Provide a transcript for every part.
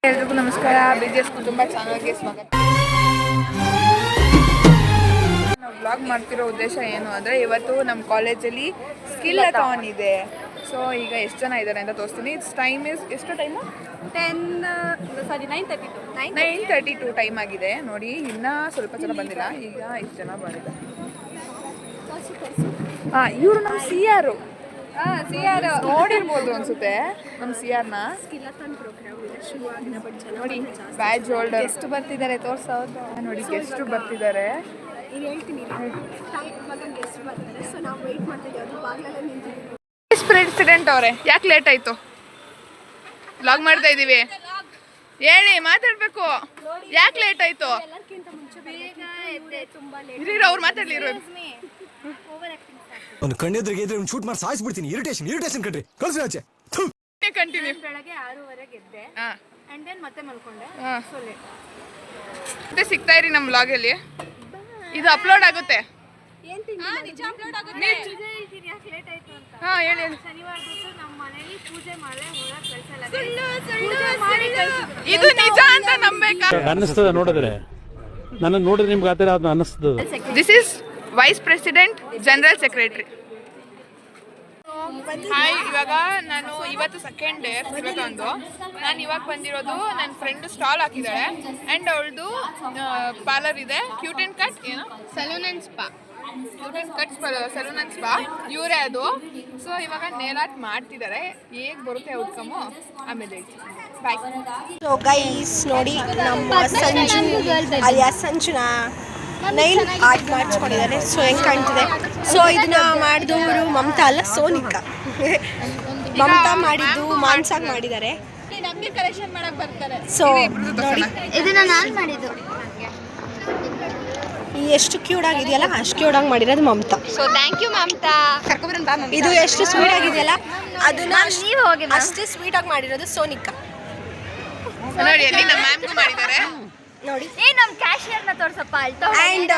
ಎಲ್ರಿಗೂ ನಮಸ್ಕಾರ. BGS ಕುಟುಂಬ ಚಾನಲ್ಗೆ ಸ್ವಾಗತ. ನಾವು ವ್ಲಾಗ್ ಮಾಡ್ತಿರೋ ಉದ್ದೇಶ ಏನು ಅಂದರೆ, ಇವತ್ತು ನಮ್ಮ ಕಾಲೇಜಲ್ಲಿ ಸ್ಕಿಲ್-ಅಥಾನ್ ಇದೆ. ಸೊ ಈಗ ಎಷ್ಟು ಜನ ಇದ್ದಾರೆ ಅಂತ ತೋರಿಸ್ತೀನಿ. ಎಷ್ಟು ಟೈಮು? 9:32 ಟೈಮ್ ಆಗಿದೆ. ನೋಡಿ, ಇನ್ನೂ ಸ್ವಲ್ಪ ಜನ ಬಂದಿಲ್ಲ. ಈಗ ಇಷ್ಟು ಜನ ಬಂದಿದ್ದಾರೆ. ಇವರು ನಮ್ಮ CR ನೋಡಿರ್ಬೋದು ಅನ್ಸುತ್ತೆ. ನಮ್ಮ CRನ ನೋಡಿ, ಬ್ಯಾಚ್ ಹೋಲ್ಡರ್ ಎಷ್ಟು ಬರ್ತಿದ್ದಾರೆ ತೋರ್ಸೋದು. ನೋಡಿ, ಗೆಸ್ಟ್ ಬರ್ತಿದ್ದಾರೆ. ಪ್ರೆಸಿಡೆಂಟ್ ಅವರೇ, ಯಾಕೆ ಲೇಟ್ ಆಯ್ತು? ವ್ಲಾಗ್ ಮಾಡ್ತಾ ಇದ್ದೀವಿ, ಹೇಳಿ, ಮಾತಾಡ್ಬೇಕು. ಯಾಕೆ ಲೇಟ್ ಆಯ್ತು? ಅವ್ರು ಮಾತಾಡ್ಲಿ. ಒಂದು ಕಣ್ಣೆದ್ರಿಗೆ ಇದ್ರೆ ಒಂದು ಶೂಟ್ ಮಾಡಿ ಸಾಯಿಸ್ಬಿಡ್ತೀನಿ. ಇರಿಟೇಷನ್ ಕಣ್ರಿ, ಕಳ್ಸಿ ಆಚೆ. ಕಂಟಿನ್ಯೂ. ಬೆಳಗ್ಗೆ 6:30ಗೆ ಎದ್ದೆ, ಅಂಡ್ ದೆನ್ ಮತ್ತೆ ಮಲ್ಕೊಂಡೆ. ಮತ್ತೆ ಸಿಗ್ತಾ ಇರಿ ನಮ್ಮ ವ್ಲಾಗಲ್ಲಿ. ಇದು ಅಪ್ಲೋಡ್ ಆಗುತ್ತೆ. ಶನಿವಾರ ನಮ್ಮ ಮನೇಲಿ ಪೂಜೆ ಮಾಡೇ ಹೊರಗೆ ಕಳ್ಸಲ್ಲ. ಇದು ನಿಜ ಅಂತ ನಂಬೇಕಾ? ಅನ್ನಿಸ್ತದ ನೋಡಿದ್ರೆ, ನನ್ನ ನೋಡಿದ್ರೆ ನಿಮ್ಗೆ ಆ ಥರ ಅದು ಅನ್ನಿಸ್ತದ. This is vice president, general secretary. Hi, ಇವಾಗ ನಾನು ಇವತ್ತು ಸೆಕೆಂಡ್ ಡೇ ಒಂದು. ನಾನು ಇವಾಗ ಬಂದಿರೋದು, ನನ್ನ ಫ್ರೆಂಡು ಸ್ಟಾಲ್ ಹಾಕಿದ್ದಾಳೆ. ಆ್ಯಂಡ್ ಅವಳದು ಪಾರ್ಲರ್ ಇದೆ, ಕ್ಯೂಟ್ ಆ್ಯಂಡ್ ಕಟ್, ಏನು salon and spa. Cute and cut salon and spa ಇವರೇ ಅದು. ಸೊ ಇವಾಗ ನೇಲ್ ಆರ್ಟ್ ಮಾಡ್ತಿದ್ದಾರೆ. ಹೇಗೆ ಬರುತ್ತೆ ಔಟ್ಕಮು ಆಮೇಲೆ ಬಾಯ್. ಸೊ ಗೈಸ್ ನೋಡಿ, ನಮ್ಮ Sanju alias Sanjuna nail art ಮಾಡಿಸ್ಕೊಂಡಿದ್ದಾರೆ. ಸೊ ಹೆಂಗೆ ಕಾಣ್ತಿದೆ. ಸೊ ಇದನ್ನ ಮಾಡಿದವರು ಮಮತಾ ಅಲ್ಲ, ಸೋನಿಕಾ. ಮಮತಾ ಮಾಡಿದ್ದು ಮಾನ್ಸಾಗ್ ಮಾಡಿದ್ದಾರೆ. ಸೊ ನೋಡಿ, ಇದನ್ನ ನಾನು ಮಾಡಿದ್ದು. ಎಷ್ಟು ಕ್ಯೂಟ್ ಆಗಿದೆಯಲ್ಲ, ಅಷ್ಟು ಕ್ಯೂಟ್ ಆಗಿ ಮಾಡಿರೋದು Mamata. So thank you Mamata. ಇದು ಎಷ್ಟು ಸ್ವೀಟ್ ಆಗಿದೆಯಲ್ಲ, ಅದನ್ನ ಅಷ್ಟೇ ಸ್ವೀಟ್ ಆಗಿ ಮಾಡಿರೋದು ಸೋನಿಕಾ. ನೋಡಿ, ಅಲ್ಲಿ ನಮ್ಮ ಮ್ಯಾಮ್ಗೂ ಮಾಡಿದ್ದಾರೆ. ನೋಡಿ, ನಮ್ಮ ಕ್ಯಾಶಿಯರ್ನ ತೋರ್ಸಪ್ಪ. ಆ್ಯಂಡ್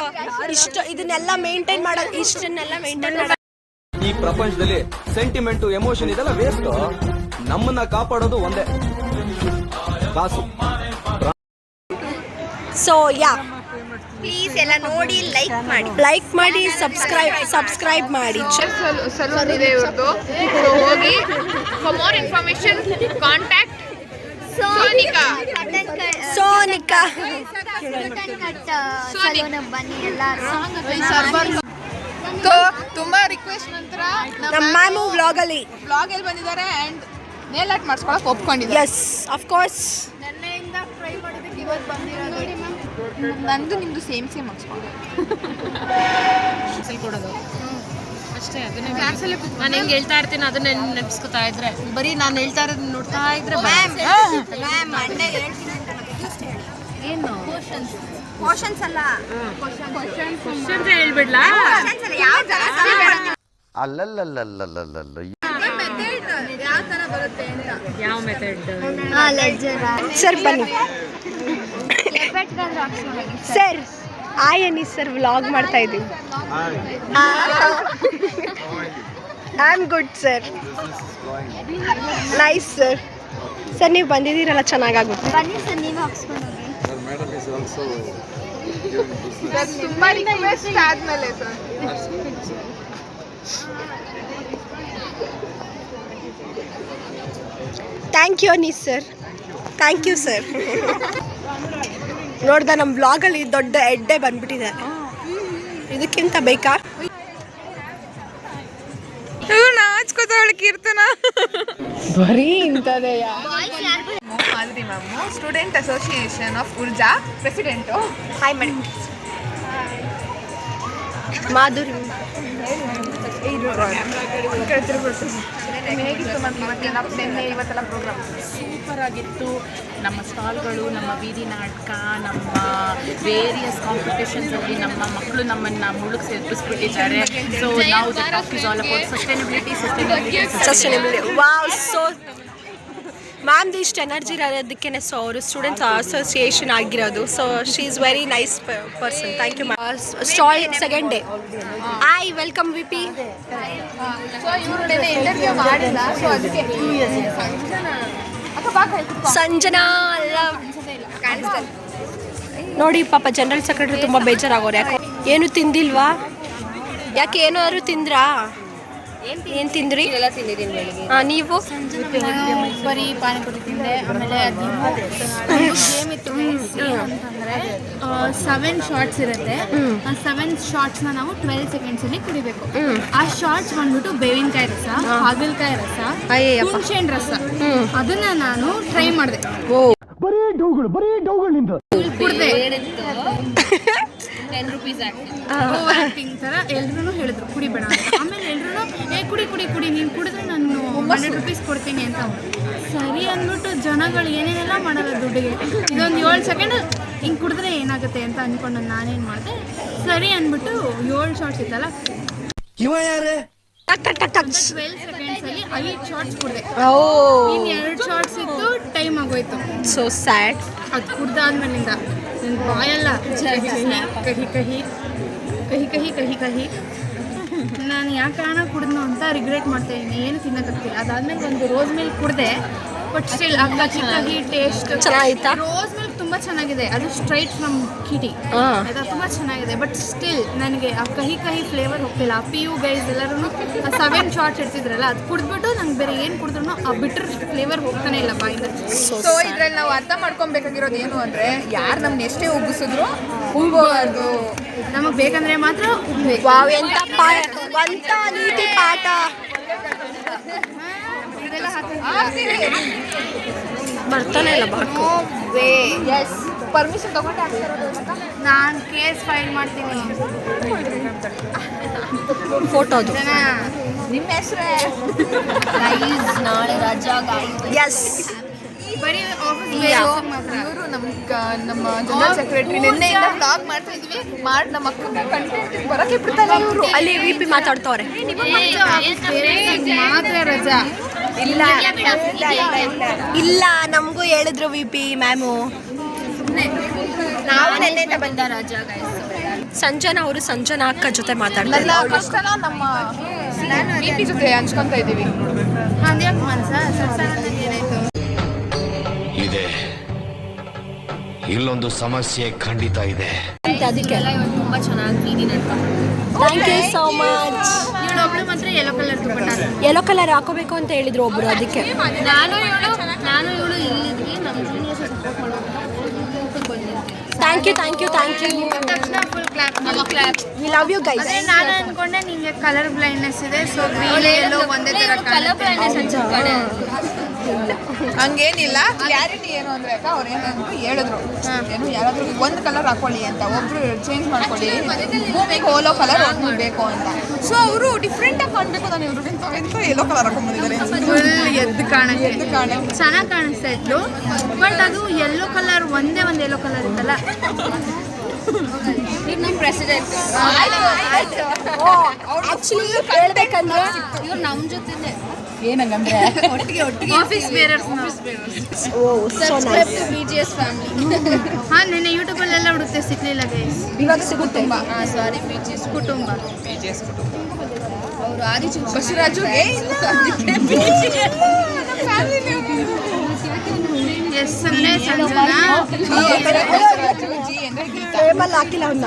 ಇಷ್ಟು ಇದನ್ನೆಲ್ಲ ಮೇಂಟೈನ್ ಮಾಡೋದು, ಇಷ್ಟನ್ನೆಲ್ಲ ಮೇಂಟೈನ್ ಮಾಡೋದು. ಈ ಪ್ರಪಂಚದಲ್ಲಿ ಸೆಂಟಿಮೆಂಟ್ ಎಮೋಷನ್ ಇದೆಲ್ಲ ವೇಸ್ಟ್. ನಮ್ಮನ್ನ ಕಾಪಾಡೋದು ಒಂದೇ, ಕಾಸು. ಸೊ ಯಾ, ಪ್ಲೀಸ್ ಎಲ್ಲ ನೋಡಿ ಲೈಕ್ ಮಾಡಿ ಸಬ್ಸ್ಕ್ರೈಬ್ ಮಾಡಿ. ಸಲೂನ್ ಇದೆ ಇವ್ರದ್ದು. ಸೊ ಹೋಗಿ, for more information contact Sonika. ಬನ್ನಿ ಎಲ್ಲ. ತುಂಬಾ ರಿಕ್ವೆಸ್ಟ್ ನಂತರ ನಮ್ಮ ಮ್ಯಾಮು ವ್ಲಾಗಲ್ಲಿ ಬಂದಿದ್ದಾರೆ. ಆ್ಯಂಡ್ ನೇಲ್ ಆರ್ಟ್ ಮಾಡಿಸ್ಕೊಳಕ್ಕೆ ಒಪ್ಕೊಂಡಿದ್ದಾರೆ. Yes, of course. ನೆನ್ನೆಯಿಂದ ಟ್ರೈ ಮಾಡೋದಕ್ಕೆ ಇವತ್ತು ಬಂದಿರೋದು. ನಂದು ನಿಮ್ದು ಸೇಮ್ ಮಾಡಿಸ್ಕೊಂಡು ಕೊಡೋದು ಅಷ್ಟೇ. ಅದನ್ನೇ ಕ್ಲಾಸಲ್ಲಿ ನಾನು ಹೆಂಗೆ ಹೇಳ್ತಾ ಇರ್ತೀನಿ, ಅದನ್ನೇ ನೆನಪಿಸ್ಕೊತಾ ಇದ್ರೆ, ಬರೀ ನಾನು ಹೇಳ್ತಾ ಇರೋದು ನೋಡ್ತಾ ಇದ್ರೆ. ಏನು ಕ್ವಶನ್ಸ್ ಅಲ್ಲ, ಕ್ವಶನ್ಸ್ ಹೇಳ್ಬಿಡ್ಲಾ? ಯಾವ ತರ ಬರುತ್ತೆ ಅಂತ. ಯಾವ ಮೆಥಡ್ ಸರ್ ಬನ್ನಿ ಸರ್. ಆಯನಿ ಸರ್ ವ್ಲಾಗ್ ಮಾಡ್ತಾ ಇದ್ದೀವಿ. I am good sir. Nice sir. Sir ನೀವು ಬಂದಿದ್ದೀರಲ್ಲ, ಚೆನ್ನಾಗಾಗುತ್ತೆ. ಬನ್ನಿ ಸರ್, ನೀವು ಹಾಕ್ಸ್ಕೊಂಡು ಹೋಗಿ. ತುಂಬಾ ರಿಕ್ವೆಸ್ಟ್ ಆದ್ಮೇಲೆ sir. Thank you Anees sir. Thank you sir. ನೋಡ್ದ, ನಮ್ಮ ವ್ಲಾಗಲ್ಲಿ ದೊಡ್ಡ ಎಡ್ಡೆ ಬಂದ್ಬಿಟ್ಟಿದೆ. ಇದಕ್ಕಿಂತ ಬೇಕಾ? ನಾಚ್ಕೋತಾವಳಿ ಕೀರ್ತನ ಬರೀ ಇಂಥದೇ. Madhuri ma'am, student association of Urja president. Hi madam. Madhuri ಹೇಗಿತ್ತು ಮ್ಯಾಮ್ ಇವತ್ತೆಲ್ಲ ಪ್ರೋಗ್ರಾಮ್? ಸೂಪರ್ ಆಗಿತ್ತು. ನಮ್ಮ ಸ್ಟಾಲ್ಗಳು, ನಮ್ಮ ಬೀದಿ ನಾಟಕ, ನಮ್ಮ ವೇರಿಯಸ್ ಕಾಂಪಿಟೇಷನ್ಸಲ್ಲಿ ನಮ್ಮ ಮಕ್ಕಳು ನಮ್ಮನ್ನು ಮುಳುಗಿಸಿ ಎದುರಿಸ್ಬಿಟ್ಟಿದ್ದಾರೆ. ಸೊ ನಾವು the talk is all about sustainability. Wow, so ಮ್ಯಾಮ್ದು ಇಷ್ಟು ಎನರ್ಜಿ ಇರೋದಕ್ಕೆ ಸೊ ಅವರು ಸ್ಟೂಡೆಂಟ್ಸ್ ಅಸೋಸಿಯೇಷನ್ ಆಗಿರೋದು. So she is very nice person. Thank you ma'am. Stall second day. Hi, welcome V P. So ಇವರು ಇಂಟರ್ವ್ಯೂ ಮಾಡಿಲ್ಲ, so ಅದಕ್ಕೆ ಸಂಜನಾ ನೋಡಿ ಪಾಪ ಜನರಲ್ ಸೆಕ್ರೆಟರಿ ತುಂಬ ಬೇಜಾರಾಗೋರು. ಯಾಕೆ ಏನು ತಿಂದಿಲ್ವಾ? ಯಾಕೆ ಏನಾದ್ರು ತಿಂದ್ರಾ? ಏನು ತಿಂದ್ರಿ? ಹಾಂ, ನೀವು? ಬರೀ ಪಾನಿಪುರಿ ತಿಂದೆ. ಆಮೇಲೆ ಗೇಮ್ ಇತ್ತು ಅಂತಂದರೆ 7 ಶಾರ್ಟ್ಸ್ ಇರುತ್ತೆ. ಆ 7 ಶಾರ್ಟ್ಸ್ನ ನಾವು 12 ಸೆಕೆಂಡ್ಸಲ್ಲಿ ಕುಡಿಬೇಕು. ಆ ಶಾರ್ಟ್ಸ್ ಬಂದ್ಬಿಟ್ಟು ಬೇವಿನಕಾಯಿ ರಸ, ಹಾಗಲಕಾಯಿ ರಸ, ಹುಣಸೆಹಣ್ಣು ರಸ. ಅದನ್ನ ನಾನು ಟ್ರೈ ಮಾಡಿದೆ. ಕುಡ್ದೆ. 10 rupees ಆಗ್ತದೆ. ಆಕ್ಟಿಂಗ್ ಥರ ಎಲ್ರೂ ಹೇಳಿದ್ರು ಕುಡಿಬೇಡ ಅಂತ. ಆಮೇಲೆ ಎಲ್ರೂ ಕುಡಿ ಕುಡಿ ಕುಡಿ, ನೀನು ಕುಡಿದ್ರೆ ನಾನು 100 rupees ಕೊಡ್ತೀನಿ ಅಂತ. ಸರಿ ಅಂದ್ಬಿಟ್ಟು ಜನಗಳು ಏನೇನೆಲ್ಲ ಮಾಡಲ್ಲ ದುಡ್ಡಿಗೆ. ಇದೊಂದು 7 ಸೆಕೆಂಡ್ ಹಿಂಗೆ ಕುಡಿದ್ರೆ ಏನಾಗುತ್ತೆ ಅಂತ ಅಂದ್ಕೊಂಡು ನಾನೇನು ಮಾಡಿದೆ, ಸರಿ ಅಂದ್ಬಿಟ್ಟು 7 ಶಾರ್ಟ್ಸ್ ಇತ್ತಲ್ಲ, 12 ಸೆಕೆಂಡ್ಸಲ್ಲಿ 5 ಶಾರ್ಟ್ಸ್ ಕುಡಿದೆ. ಇನ್ನು 2 ಶಾರ್ಟ್ಸ್ ಇತ್ತು, ಟೈಮ್ ಆಗೋಯ್ತು. So sad. ಅದು ಕುಡ್ದಾದ್ಮೇಲಿಂದ ನನ್ನ ಬಾಯೆಲ್ಲ ಕಹಿ ಕಹಿ ಕಹಿ ಕಹಿ ಕಹಿ ಕಹಿ. ನಾನು ಯಾಕೆ ಕಾರಣ ಕುಡಿದ್ನು ಅಂತ ರಿಗ್ರೆಟ್ ಮಾಡ್ತಾ ಇದ್ದೀನಿ. ಏನು ತಿನ್ನೋಕ್ಕಾಗ್ತಿಲ್ಲ. ಅದಾದ್ಮೇಲೆ ಒಂದು ರೋಸ್ ಮಿಲ್ಕ್ ಕುಡಿದೆ. ಬಟ್ ಸ್ಟಿಲ್ ಆ ಕಹಿ ಕಹಿ ಟೇಸ್ಟ್ ಚೆನ್ನಾಗಿತ್ತಾ? ರೋಸ್ ಮಿಲ್ಕ್ ತುಂಬ ಚೆನ್ನಾಗಿದೆ. ಅದು ಸ್ಟ್ರೈಟ್ ಫ್ರಮ್ ಕಿಟಿ ಆಯಿತಾ, ತುಂಬ ಚೆನ್ನಾಗಿದೆ. ಬಟ್ ಸ್ಟಿಲ್ ನನಗೆ ಆ ಕಹಿ ಕಹಿ ಫ್ಲೇವರ್ ಹೋಗ್ತಿಲ್ಲ. ಆ PU ಗೈಸ್ ಎಲ್ಲರೂ 7 ಶಾರ್ಟ್ಸ್ ಇಡ್ತಿದ್ರಲ್ಲ, ಅದು ಕುಡಿದ್ಬಿಟ್ಟು ನಂಗೆ ಬೇರೆ ಏನು ಕುಡಿದ್ರು ಆ ಬಿಟ್ರ್ ಫ್ಲೇವರ್ ಹೋಗ್ತಾನೆ ಇಲ್ಲ ಬಾಯಿಂದ. ಸೊ ಇದ್ರಲ್ಲಿ ನಾವು ಅರ್ಥ ಮಾಡ್ಕೊಬೇಕಾಗಿರೋದು ಏನು ಅಂದರೆ, ಯಾರು ನಮ್ನ ಎಷ್ಟೇ ಉಬ್ಬಿಸಿದ್ರು ಉಬ್ಬೋಬಾರ್ದು. ನಮಗೆ ಬೇಕಂದ್ರೆ ಮಾತ್ರ ಉಬ್ಬೇಕು. ವಾವ್, ಎಂತ ನೀತಿ ಪಾಠ. ಇದೆಲ್ಲ ಬರ್ತಾನೆ ಇಲ್ಲ ಬಾಕು. ಪರ್ಮಿಷನ್ ತಗೊಂಡು ಹಾಕ್ತಿರೋದು. ನಾನು ಕೇಸ್ ಫೈಲ್ ಮಾಡ್ತೀನಿ. ಫೋಟೋದು. ನಿಮ್ಮ ಹೆಸರೇ ನಾಳೆ ರಜಾ. ಎಸ್, ಬರೀ ಆಫೀಸ್ ಇವರು ನಮ್ಮ ಜನರಲ್ ಸೆಕ್ರೆಟರಿ ನಿನ್ನೆಯಿಂದ ವ್ಲಾಗ್ ಮಾಡ್ತಾ ಇದ್ವಿ. ನಮ್ಮ ಅಕ್ಕ ಕಂಟೆಂಟ್ ಬರೋಕ್ಕೆ ಬಿಡ್ತಾನೆ ಇವರು. ಅಲ್ಲಿ VP ಮಾತಾಡ್ತವ್ರೆ. ಮಾತ್ರ ರಜಾ ಇಲ್ಲ, ನಮಗೂ ಹೇಳಿದ್ರು VP ಮ್ಯಾಮು. ನಾವು ನೆನ್ನೆಯಿಂದ ಬಂದ ರಾಜಾ ಸಂಜನಾ ಅವರು ಸಂಜನಾ ಅಕ್ಕ ಜೊತೆ ಮಾತಾಡ್ತಾರೆ. ನನ್ನ ಕಷ್ಟನ ನಮ್ಮ VP ಜೊತೆ ಹಂಚ್ಕೊಂತ ಇದ್ದೀವಿ. ಅದ್ಯಾಕೆ ಮನ್ಸ ಏನಾಯ್ತು? ಇದೆ, ಇಲ್ಲೊಂದು ಸಮಸ್ಯೆ ಖಂಡಿತ ಇದೆ. ಅದಕ್ಕೆ ತುಂಬ ಚೆನ್ನಾಗಿ ಬೀದಿ ನಡ್ಕೊಂಡು. Thank you so much. ಇವಳೊಬ್ಳು ಮಾತ್ರ yellow colour dupatta. Yellow colour ಹಾಕೋಬೇಕು ಅಂತ ಹೇಳಿದ್ರು ಒಬ್ರು, ಅದಕ್ಕೆ ನಾನು ಇವಳು ಇಲ್ಲಿದ್ವಿ. ನಮ್ಮ ಜೂನಿಯರ್ಸ್ ಸಪೋರ್ಟ್ ಮಾಡೋದು ಥ್ಯಾಂಕ್ ಯು. ತಕ್ಷಣ full clap. We love you guys. ಅದೇ ನಾನು ಅನ್ಕೊಂಡೆ ನಿಂಗೆ ಕಲರ್ ಬ್ಲೈಂಡ್ನೆಸ್ ಇದೆ, ಸೊ ಗ್ರೀನ್ ಎಲ್ಲೋ ಒಂದೇ ಥರ ಕಾಣುತ್ತೆ. ಹಂಗೇನಿಲ್ಲ. ಕ್ಲಾರಿಟಿ ಏನು ಅಂದರೆ ಅಕ್ಕ ಅವ್ರು ಏನಂದ್ರು ಹೇಳಿದ್ರು, ಏನು ಯಾರಾದರೂ ಒಂದು ಕಲರ್ ಹಾಕೊಳ್ಳಿ ಅಂತ, ಒಬ್ರು ಚೇಂಜ್ ಮಾಡ್ಕೊಳ್ಳಿ, ಭೂಮಿಗೆ ಹೋಲೋ ಕಲರ್ ಒಂದು ಬೇಕು ಅಂತ. ಸೊ ಅವರು ಡಿಫ್ರೆಂಟಾಗಿ ಕಾಣಬೇಕು. ನಾನು ಇವ್ರಿಗಿಂತ ಎಲ್ಲೋ ಕಲರ್ ಹಾಕೊಂಡ್ಬಂದಿದ್ದಾರೆ. ಫುಲ್ ಎದ್ದು ಕಾಣಕ್ಕೆ ಚೆನ್ನಾಗಿ ಕಾಣಿಸ್ತಾ ಇತ್ತು. ಬಟ್ ಅದು ಯೆಲ್ಲೋ ಕಲರ್ ಒಂದೇ ಒಂದು ಯೆಲ್ಲೋ ಕಲರ್ ಇತ್ತಲ್ಲ. ನಮ್ಮ ಪ್ರೆಸಿಡೆಂಟ್ ಆಕ್ಚುಲಿ ಹೇಳ್ಬೇಕಂದ್ರೆ ಇವ್ರು ನಮ್ಮ ಜೊತೆನೆ ಏನಂಗಂದ್ರೆ ಆಫೀಸ್ ಬೇರರ್ಸ್. BGS family. ಹಾಂ, ನಿನ್ನೆ ಯೂಟ್ಯೂಬಲ್ಲೆಲ್ಲ ಹುಡುಕ್ತೆ, ಸಿಗ್ಲಿಲ್ಲ ಗೈಸ್. ಇವಾಗ ಸಿಗುತ್ತೆ. ಸಾರಿ, BGS ಕುಟುಂಬ. ಅವರು ಆದಿಚು ಬಸವರಾಜು ಎಸ್ ಅಂದರೆ ಸಂಜನಾ. ಟೇಬಲ್ ಹಾಕಿಲ್ಲ ಅವನ್ನ.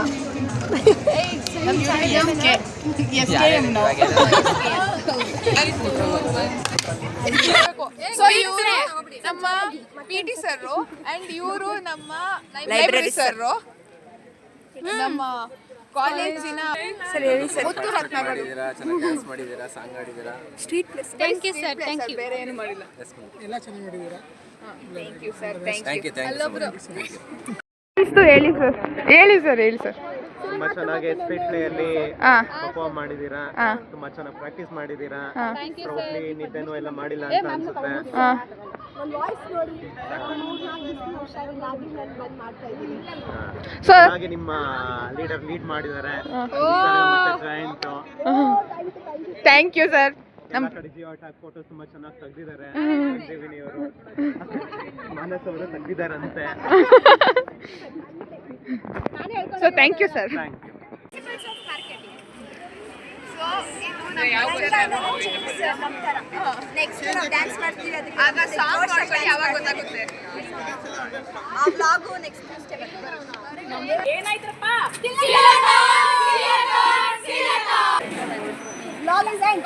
ಸೊ ಇವರು ನಮ್ಮ PT ಸರ್ರು ಅಂಡ್ ಇವರು ನಮ್ಮ ಲೈಬ್ರರಿ ಸರ್ರು, ನಮ್ಮ ಕಾಲೇಜಿನ ಮುತ್ತು ರತ್ನಗಳು. Street place. Thank you sir, thank you. ಬೇರೆ ಏನು ಮಾಡಿಲ್ಲ. ಎಲ್ಲ ಚೆನ್ನಾಗಿ ಮಾಡಿದ್ದೀರಾ. Thank you sir, thank you. ಹೇಳಿ ಸರ್. ತುಂಬಾ ಚೆನ್ನಾಗಿ ಸ್ಪೀಡ್ ಪ್ಲೇ ಅಲ್ಲಿ ಪರ್ಫಾರ್ಮ್ ಮಾಡಿದೀರಾ. ತುಂಬಾ ಚೆನ್ನಾಗಿ ಪ್ರಾಕ್ಟೀಸ್ ಮಾಡಿದೀರಾ. ಪ್ರಾಬ್ಲಿ ನಿದ್ದೆನೂ ಎಲ್ಲ ಮಾಡಿಲ್ಲ ಅಂತ ಅನ್ಸುತ್ತೆ. ಹಾಗೆ ನಿಮ್ಮ ಲೀಡರ್ ಲೀಡ್ ಮಾಡಿದ್ದಾರೆ. Joint thank you sir. ನಮ್ಮ ಕಡೆ ಜಿಯೋ ಟ್ಯಾಗ್ ಫೋಟೋಸ್ ತುಂಬಾ ಚೆನ್ನಾಗಿ ತೆಗೆದಿದ್ದಾರೆ. ದೇವಿನಿ ಅವರು, ಮಾನಸ್ ಅವರು ತೆಗೆದಿದ್ದಾರಂತೆ. So thank you sir. Thank you. So next ನಾವು ಡ್ಯಾನ್ಸ್ ಮಾಡ್ತೀವಿ ಆಗ ಸಾಂಗ್ ಮಾಡ್ಕೊಳ್ಳಿ ಯಾವಾಗ ಗೊತ್ತಾಗುತ್ತೆ. ಆ ವ್ಲಾಗು ನೆಕ್ಸ್ಟ್ ಏನಾಯ್ತಪ್ಪ ವ್ಲಾಗ್ ಇಸ್ ಎಂಡ್